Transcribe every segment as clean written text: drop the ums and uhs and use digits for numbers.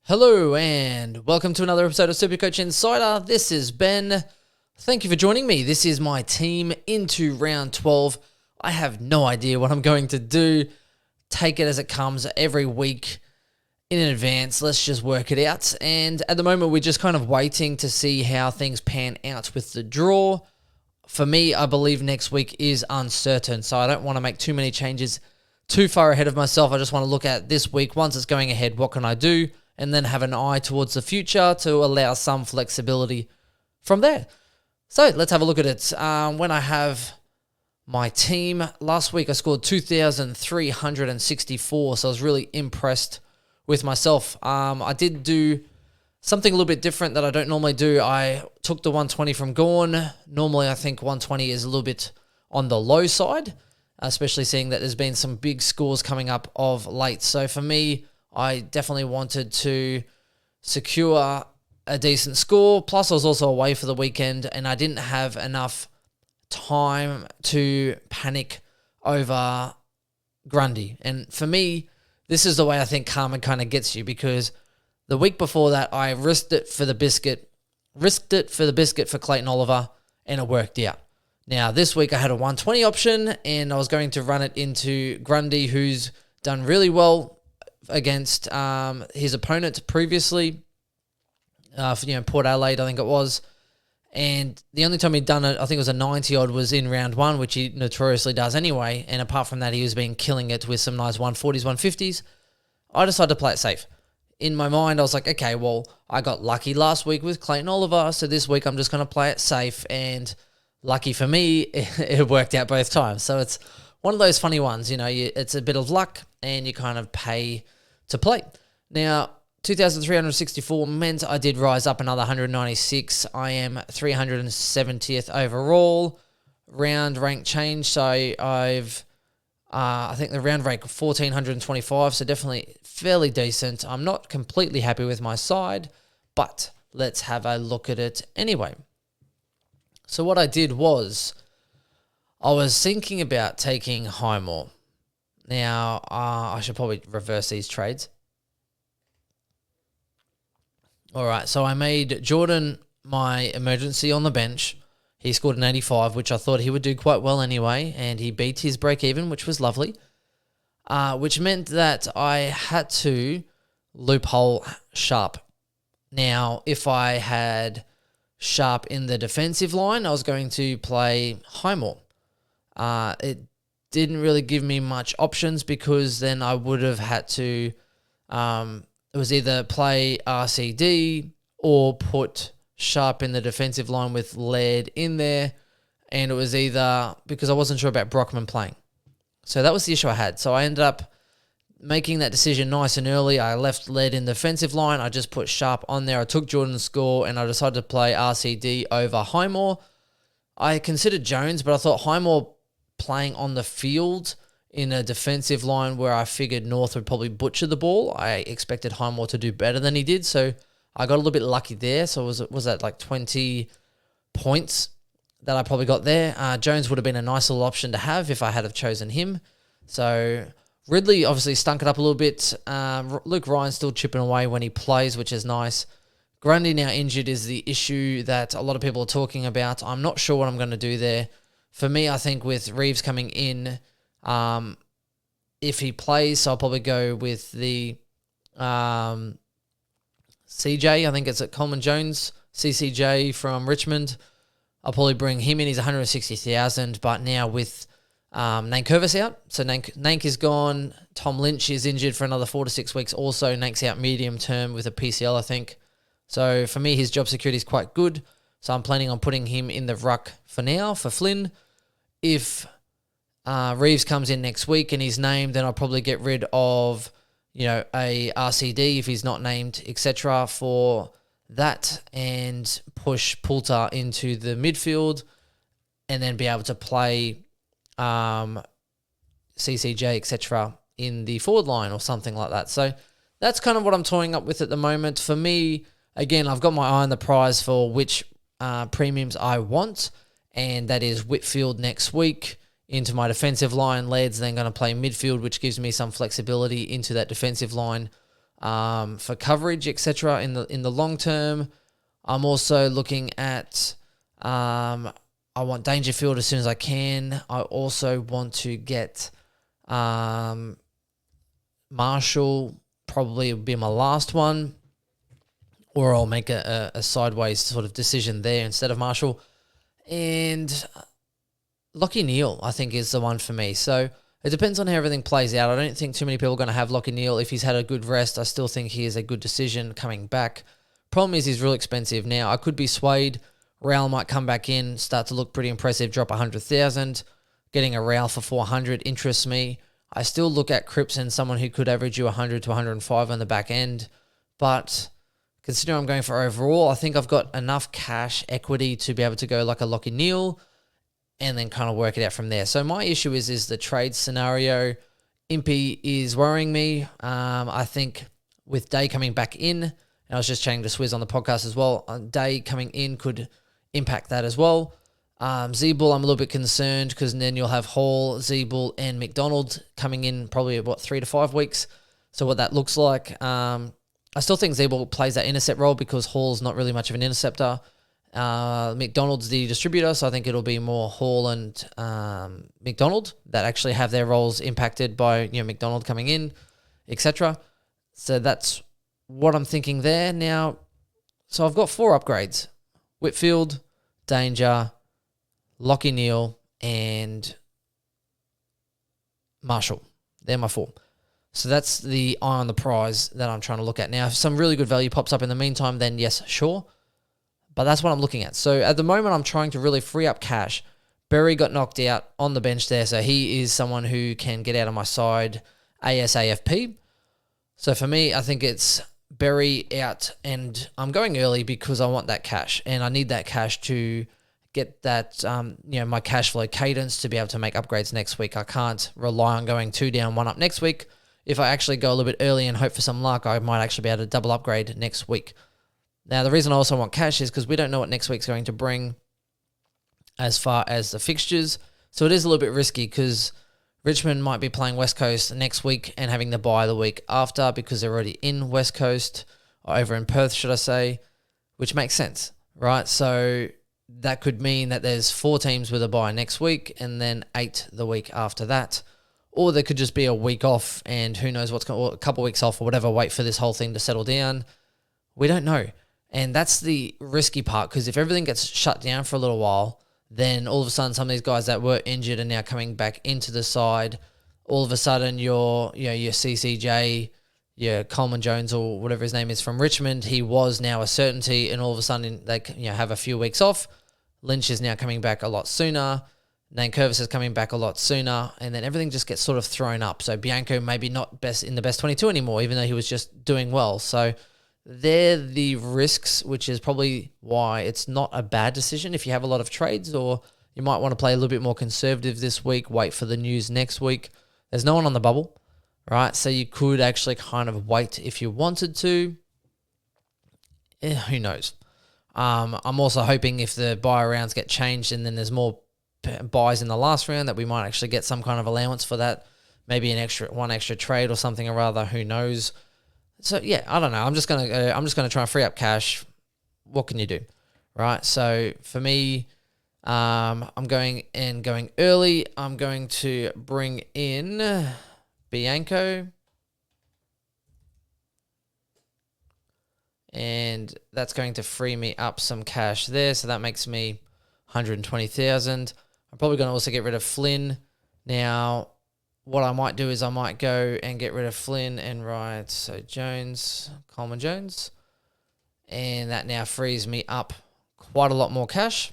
Hello and welcome to another episode of Supercoach Insider. This is Ben. Thank you for joining me. This is my team into round 12. I have no idea what I'm going to do. Take it as it comes every week in advance. Let's just work it out. And at the moment, we're just kind of waiting to see how things pan out with the draw. For me, I believe next week is uncertain, so I don't want to make too many changes too far ahead of myself. I just want to look at this week. Once it's going ahead, what can I do? And then have an eye towards the future to allow some flexibility from there. So let's have a look at it. When I have my team, last week I scored 2,364, so I was really impressed with myself. I did do something a little bit different that I don't normally do. I took the 120 from Gorn. Normally I think 120 is a little bit on the low side, especially seeing that there's been some big scores coming up of late. So for me, I definitely wanted to secure a decent score. Plus, I was also away for the weekend, and I didn't have enough time to panic over Grundy. And for me, this is the way I think karma kind of gets you, because the week before that, I risked it for the biscuit for Clayton Oliver, and it worked out. Now, this week I had a 120 option, and I was going to run it into Grundy, who's done really well against his opponent previously, Port Adelaide, I think it was. And the only time he'd done it, I think it was a 90-odd, was in round one, which he notoriously does anyway. And apart from that, he was been killing it with some nice 140s, 150s. I decided to play it safe. In my mind, I was like, okay, well, I got lucky last week with Clayton Oliver, so this week I'm just going to play it safe. And lucky for me, it worked out both times. So it's one of those funny ones, it's a bit of luck and you kind of pay to play. Now, 2,364 meant I did rise up another 196. I am 370th overall. Round rank change, so I think the round rank 1,425, so definitely fairly decent. I'm not completely happy with my side, but let's have a look at it anyway. So what I did was, I was thinking about taking Highmore. Now, I should probably reverse these trades. All right, so I made Jordan my emergency on the bench. He scored an 85, which I thought he would do quite well anyway, and he beat his break-even, which was lovely, which meant that I had to loophole Sharp. Now, if I had Sharp in the defensive line, I was going to play Highmore. It didn't really give me much options, because then I would have had to, it was either play RCD or put Sharp in the defensive line with Laird in there, and it was either, because I wasn't sure about Brockman playing. So that was the issue I had. So I ended up making that decision nice and early. I left Laird in the defensive line. I just put Sharp on there. I took Jordan's score, and I decided to play RCD over Highmore. I considered Jones, but I thought Highmore playing on the field in a defensive line where I figured North would probably butcher the ball. I expected Highmore to do better than he did, so I got a little bit lucky there. So was that like 20 points that I probably got there? Jones would have been a nice little option to have if I had have chosen him. So Ridley obviously stunk it up a little bit. Luke Ryan's still chipping away when he plays, which is nice. Grundy now injured is the issue that a lot of people are talking about. I'm not sure what I'm going to do there. For me, I think with Reeves coming in, if he plays, so I'll probably go with the CJ. I think it's at Coleman Jones, CCJ from Richmond. I'll probably bring him in. He's 160,000, but now with Nankervis out, so Nank is gone. Tom Lynch is injured for another 4 to 6 weeks. Also, Nank's out medium term with a PCL, I think. So for me, his job security is quite good. So I'm planning on putting him in the ruck for now for Flynn. If Reeves comes in next week and he's named, then I'll probably get rid of, a RCD if he's not named, etc. for that, and push Poulter into the midfield, and then be able to play CCJ, etc. in the forward line or something like that. So that's kind of what I'm toying up with at the moment. For me, again, I've got my eye on the prize for which premiums I want, and that is Whitfield next week into my defensive line. Laird's then going to play midfield, which gives me some flexibility into that defensive line. for coverage, etc. In the long term. I'm also looking at I want Dangerfield as soon as I can. I also want to get Marshall, probably will be my last one, or I'll make a sideways sort of decision there instead of Marshall. And Lockie Neal, I think, is the one for me. So it depends on how everything plays out. I don't think too many people are going to have Lockie Neal. If he's had a good rest, I still think he is a good decision coming back. Problem is he's real expensive. Now, I could be swayed. Rail might come back in, start to look pretty impressive, drop 100,000. Getting a Rail for 400 interests me. I still look at Cripps and someone who could average you 100 to 105 on the back end. But considering I'm going for overall, I think I've got enough cash equity to be able to go like a Lockie Neal and then kind of work it out from there. So my issue is the trade scenario. Impey is worrying me. I think with Day coming back in, and I was just chatting to Swizz on the podcast as well, Day coming in could impact that as well. Zeeble, I'm a little bit concerned because then you'll have Hall, Zeeble, and McDonald coming in probably 3 to 5 weeks. So what that looks like. I still think Zeeble plays that intercept role because Hall's not really much of an interceptor. McDonald's the distributor, so I think it'll be more Hall and McDonald that actually have their roles impacted by McDonald coming in, etc. So that's what I'm thinking there. Now, so I've got 4 upgrades. Whitfield, Danger, Lockie Neal, and Marshall. They're my 4. So that's the eye on the prize that I'm trying to look at. Now, if some really good value pops up in the meantime, then yes, sure. But that's what I'm looking at. So at the moment, I'm trying to really free up cash. Berry got knocked out on the bench there, so he is someone who can get out of my side ASAFP. So for me, I think it's Berry out, and I'm going early because I want that cash, and I need that cash to get that, my cash flow cadence to be able to make upgrades next week. I can't rely on going 2 down, 1 up next week. If I actually go a little bit early and hope for some luck, I might actually be able to double upgrade next week. Now, the reason I also want cash is because we don't know what next week's going to bring as far as the fixtures. So it is a little bit risky because Richmond might be playing West Coast next week and having the bye the week after because they're already in West Coast, or over in Perth, should I say, which makes sense, right? So that could mean that there's 4 teams with a bye next week and then 8 the week after that. Or there could just be a week off and who knows what's going on, a couple of weeks off or whatever, wait for this whole thing to settle down. We don't know. And that's the risky part because if everything gets shut down for a little while, then all of a sudden some of these guys that were injured are now coming back into the side. All of a sudden your CCJ, your Coleman Jones or whatever his name is from Richmond, he was now a certainty, and all of a sudden they have a few weeks off. Lynch is now coming back a lot sooner. Nankervis is coming back a lot sooner, and then everything just gets sort of thrown up. So Bianco maybe not best in the best 22 anymore, even though he was just doing well. So they're the risks, which is probably why it's not a bad decision if you have a lot of trades, or you might want to play a little bit more conservative this week, wait for the news next week. There's no one on the bubble, right? So you could actually kind of wait if you wanted to. Who knows? I'm also hoping if the buy rounds get changed and then there's more buys in the last round that we might actually get some kind of allowance for that, maybe one extra trade or something or other. Who knows? So yeah, I don't know. I'm just gonna try and free up cash. What can you do, right? So for me, I'm going early. I'm going to bring in Bianco, and that's going to free me up some cash there. So that makes me 120,000. I'm probably going to also get rid of Flynn. Now, what I might do is I might go and get rid of Flynn and write, so Jones, Coleman Jones. And that now frees me up quite a lot more cash.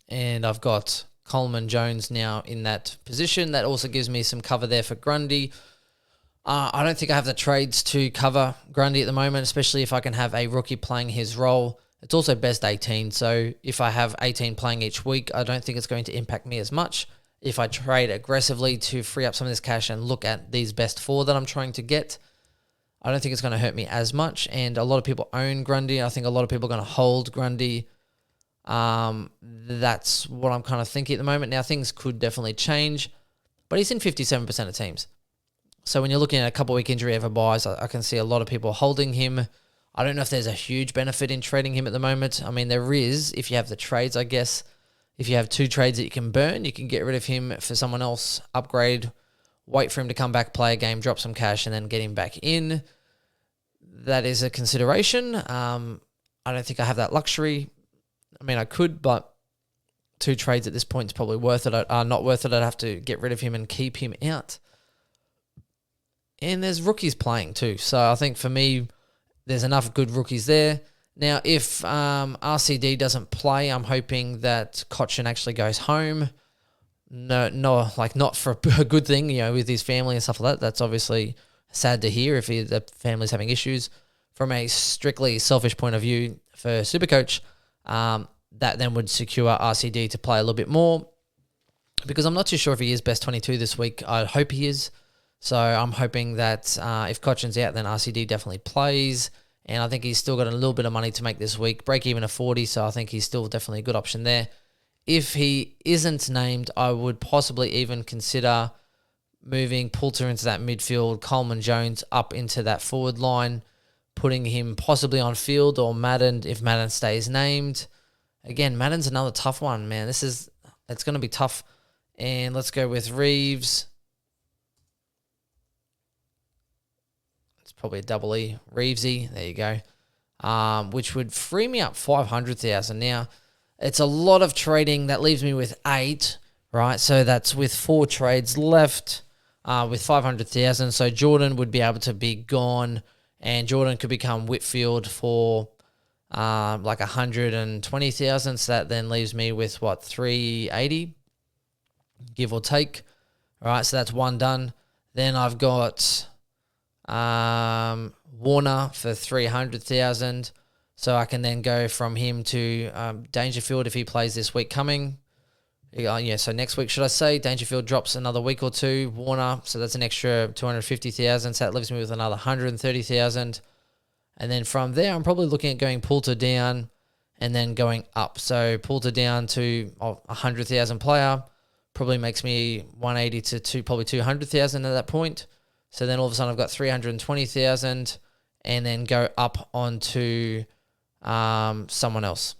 And I've got Coleman Jones now in that position. That also gives me some cover there for Grundy. I don't think I have the trades to cover Grundy at the moment, especially if I can have a rookie playing his role. It's also best 18, so if I have 18 playing each week, I don't think it's going to impact me as much. If I trade aggressively to free up some of this cash and look at these best 4 that I'm trying to get, I don't think it's going to hurt me as much. And a lot of people own Grundy. I think a lot of people are going to hold Grundy. That's what I'm kind of thinking at the moment. Now, things could definitely change, but he's in 57% of teams. So when you're looking at a couple week injury over buys, I can see a lot of people holding him. I don't know if there's a huge benefit in trading him at the moment. I mean, there is if you have the trades, I guess. If you have 2 trades that you can burn, you can get rid of him for someone else, upgrade, wait for him to come back, play a game, drop some cash, and then get him back in. That is a consideration. I don't think I have that luxury. I mean, I could, but 2 trades at this point is probably worth it. Not worth it. I'd have to get rid of him and keep him out. And there's rookies playing too. So I think for me, there's enough good rookies there. Now, if RCD doesn't play, I'm hoping that Cochin actually goes home. No, like not for a good thing, with his family and stuff like that. That's obviously sad to hear if the family's having issues. From a strictly selfish point of view for Supercoach, that then would secure RCD to play a little bit more, because I'm not too sure if he is best 22 this week. I hope he is. So I'm hoping that if Cochin's out, then RCD definitely plays. And I think he's still got a little bit of money to make this week. Break even of 40, so I think he's still definitely a good option there. If he isn't named, I would possibly even consider moving Poulter into that midfield, Coleman Jones up into that forward line, putting him possibly on field, or Madden if Madden stays named. Again, Madden's another tough one, man. It's going to be tough. And let's go with Reeves. Probably a double E, Reevesy, there you go, which would free me up 500,000. Now, it's a lot of trading. That leaves me with 8, right? So that's with 4 trades left with 500,000. So Jordan would be able to be gone, and Jordan could become Whitfield for like 120,000. So that then leaves me with, 380, give or take. All right, so that's 1 done. Then I've got Warner for 300,000, so I can then go from him to Dangerfield if he plays this week coming. So next week, should I say, Dangerfield drops another week or 2, Warner, so that's an extra 250,000, so that leaves me with another 130,000. And then from there, I'm probably looking at going Poulter down and then going up. So Poulter down to 100,000 player probably makes me 180 to probably 200,000 at that point. So then all of a sudden I've got 320,000, and then go up onto someone else.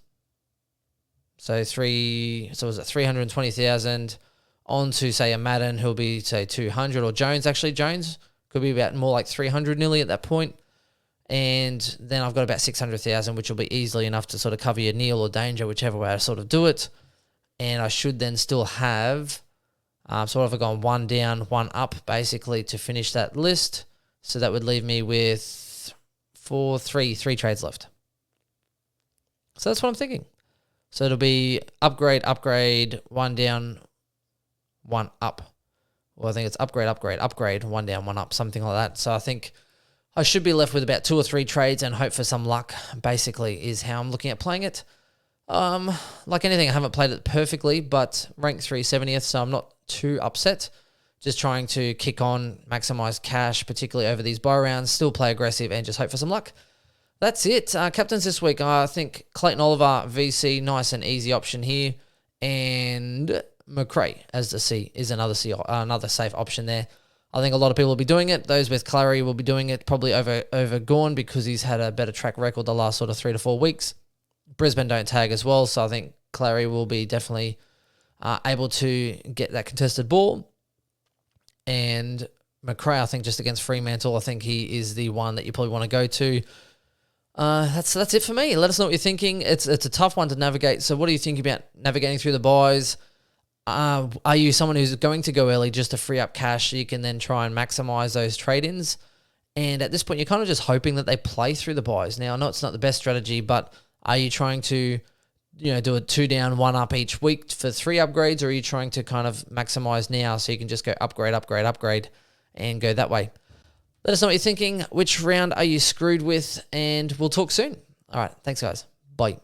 So was it 320,000 onto, say, a Madden who'll be, say, 200, or Jones. Actually, Jones could be about more like 300 nearly at that point. And then I've got about 600,000, which will be easily enough to sort of cover your Neil or Danger, whichever way I sort of do it. And I should then still have sort of gone 1 down, 1 up, basically, to finish that list. So that would leave me with 3 trades left. So that's what I'm thinking. So it'll be upgrade, 1 down, 1 up. Well, I think it's upgrade, 1 down, 1 up, something like that. So I think I should be left with about 2 or 3 trades and hope for some luck, basically, is how I'm looking at playing it. Like anything, I haven't played it perfectly, but ranked 370th, so I'm not too upset. Just trying to kick on, maximize cash, particularly over these buy rounds, still play aggressive and just hope for some luck. That's it. Captains this week, I think Clayton Oliver, VC, nice and easy option here. And McRae as the C is another safe option there. I think a lot of people will be doing it. Those with Clary will be doing it probably over Gorn, because he's had a better track record the last sort of 3 to 4 weeks. Brisbane don't tag as well, so I think Clary will be definitely able to get that contested ball. And McRae, I think, just against Fremantle, I think he is the one that you probably want to go to. That's it for me. Let us know what you're thinking. It's a tough one to navigate. So what do you think about navigating through the buys? Are you someone who's going to go early just to free up cash so you can then try and maximize those trade-ins? And at this point, you're kind of just hoping that they play through the buys. Now, I know it's not the best strategy, but are you trying to do a 2 down, 1 up each week for 3 upgrades, or are you trying to kind of maximize now so you can just go upgrade, and go that way? Let us know what you're thinking. Which round are you screwed with? And we'll talk soon. All right. Thanks, guys. Bye.